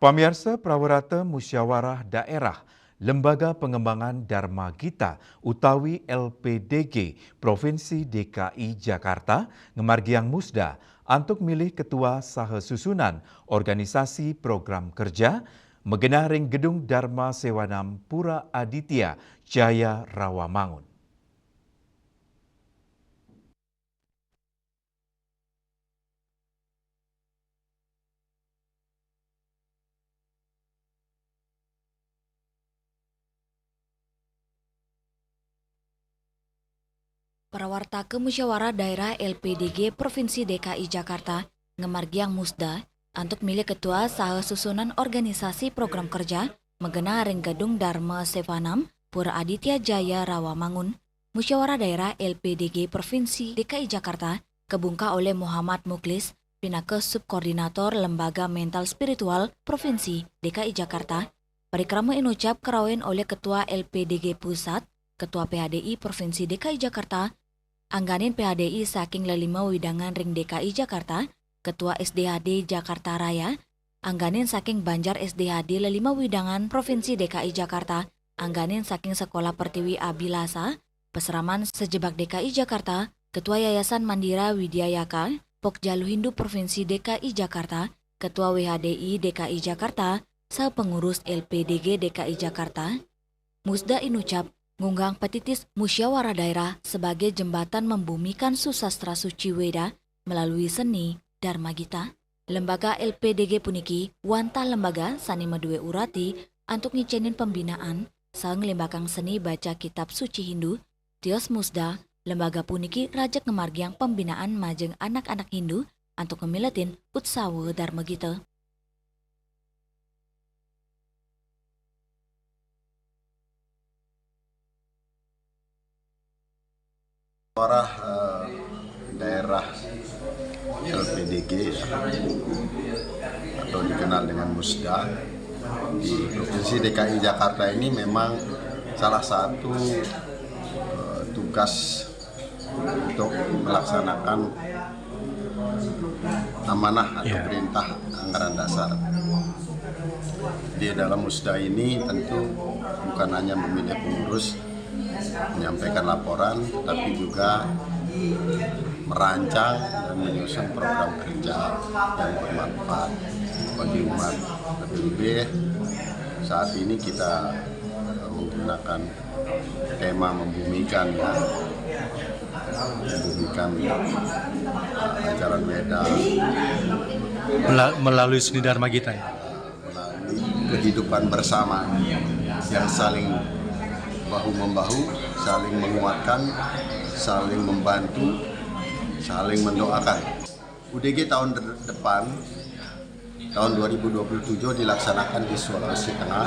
Pamirsa Prawarata Musyawarah Daerah Lembaga Pengembangan Dharma Gita utawi LPDG Provinsi DKI Jakarta ngemargiang musda untuk milih ketua saha susunan organisasi program kerja megenah ring gedung Dharma Sewanam Pura Aditya Jaya Rawamangun. Prawarta Musyawarah Daerah LPDG Provinsi DKI Jakarta ngemargiang musda untuk milih ketua saha susunan organisasi program kerja megena ring gedung Dharma Sewanam Pura Aditya Jaya Rawamangun. Musyawarah Daerah LPDG Provinsi DKI Jakarta kebungka oleh Muhammad Muklis, Pinake Subkoordinator Lembaga Mental Spiritual Provinsi DKI Jakarta. Parikrama inucap kerawen oleh Ketua LPDG Pusat, Ketua PHDI Provinsi DKI Jakarta, angganin PHDI saking lelima widangan ring DKI Jakarta, Ketua SDHD Jakarta Raya, angganin saking Banjar SDHD lelima widangan Provinsi DKI Jakarta, angganin saking Sekolah Pertiwi Abilasa, Peseraman Sejebak DKI Jakarta, Ketua Yayasan Mandira Widyayaka, Pokjalu Hindu Provinsi DKI Jakarta, Ketua WHDI DKI Jakarta, saha pengurus LPDG DKI Jakarta. Musda inucap ngunggang petitis musyawarah daerah sebagai jembatan membumikan susastra suci Weda melalui seni Dharma Gita. Lembaga LPDG puniki wantah lembaga sani medue urati untuk ngicenin pembinaan sang lembakang seni baca kitab suci Hindu. Tios musda lembaga puniki rajak ngemargiang pembinaan majeng anak-anak Hindu untuk ngemiletin utsawa Dharma Gita. Musyawarah daerah LPDG atau dikenal dengan Musda di Provinsi DKI Jakarta ini memang salah satu tugas untuk melaksanakan amanah atau perintah anggaran dasar. Di dalam Musda ini tentu bukan hanya memilih pengurus, menyampaikan laporan, tapi juga merancang dan menyusun program kerja yang bermanfaat bagi umat. Lebih-lebih saat ini kita menggunakan tema membumikan ajaran Weda melalui seni Dharma Gita ya? Melalui kehidupan bersama yang saling bahu-membahu, saling menguatkan, saling membantu, saling mendoakan. UDG tahun depan, tahun 2027 dilaksanakan di Sulawesi Tengah.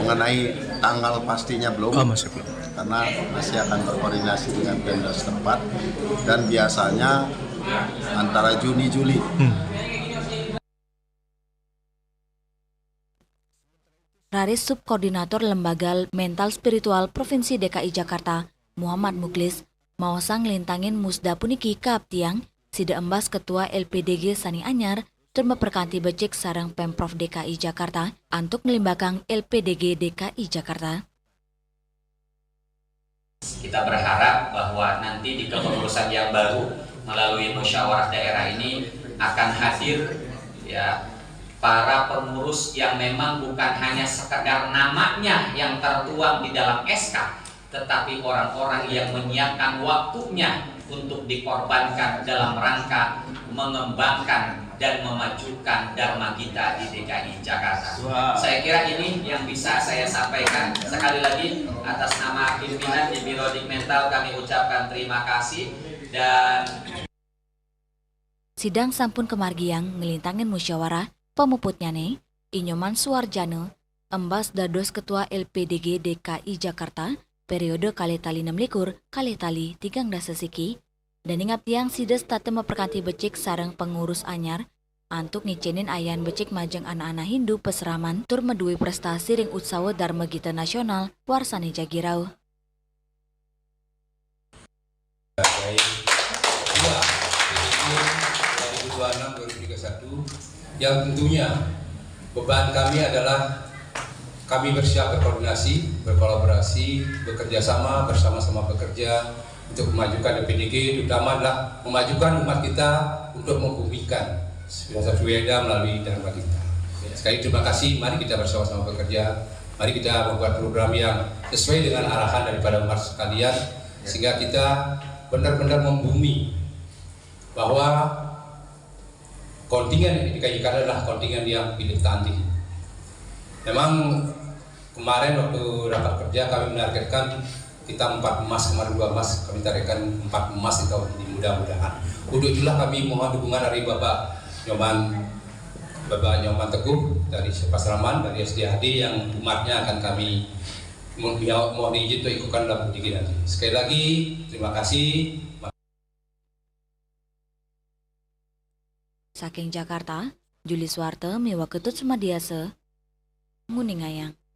Mengenai tanggal pastinya belum, karena masih akan berkoordinasi dengan Pemda setempat dan biasanya antara Juni-Juli. Raris Subkoordinator Lembaga Mental Spiritual Provinsi DKI Jakarta, Muhammad Muklis, mawasang lintangin musda puniki kaaptiang, sida embas Ketua LPDG Sani Anyar, dan memperkanti becek sarang Pemprov DKI Jakarta, untuk ngelimbakang LPDG DKI Jakarta. Kita berharap bahwa nanti di kepengurusan yang baru melalui musyawarah daerah ini akan hadir para pengurus yang memang bukan hanya sekadar namanya yang tertuang di dalam SK, tetapi orang-orang yang menyiapkan waktunya untuk dikorbankan dalam rangka mengembangkan dan memajukan Dharma Gita di DKI Jakarta. Saya kira ini yang bisa saya sampaikan. Sekali lagi atas nama pimpinan di Biro Mental kami ucapkan terima kasih. Dan sidang sampun kemargiang ngelintangin musyawarah pemuputnya nih, Inyoman Suwarjana, embas dados Ketua LPDG DKI Jakarta, periode kali tali 6 kali tali 13 sesiki, dan ingat tiang sides tate memperkanti becik sarang pengurus anyar, antuk ngicenin ayan becik majeng anak-anak Hindu peseraman tur medui prestasi ring utsawa Dharma Gita Nasional warsani jagirau. Sebagai 2026-2031 yang tentunya beban kami adalah kami bersiap berkoordinasi, berkolaborasi, bekerja sama, bersama-sama bekerja untuk memajukan LPDG, terutama adalah memajukan umat kita untuk membumikan Sweda melalui Dharma kita. Sekali terima kasih, mari kita bersama-sama bekerja, mari kita membuat program yang sesuai dengan arahan daripada umat sekalian, sehingga kita benar-benar membumi bahwa kontingen di DKI Jakarta adalah kontingen yang pilih tanding. Memang kemarin waktu rapat kerja kami menargetkan kita 4 emas, kemarin 2 emas, kami targetkan 4 emas di tahun ini mudah-mudahan. Untuk itulah kami mohon dukungan dari Bapak Nyoman Teguh dari Pasraman, dari SDAD yang umatnya akan kami mohon izin untuk ikutkan dalam pendidikan nanti. Sekali lagi terima kasih. Saking Jakarta, Juli Swarte, Mewa Ketut Semadiase, Nguningayang.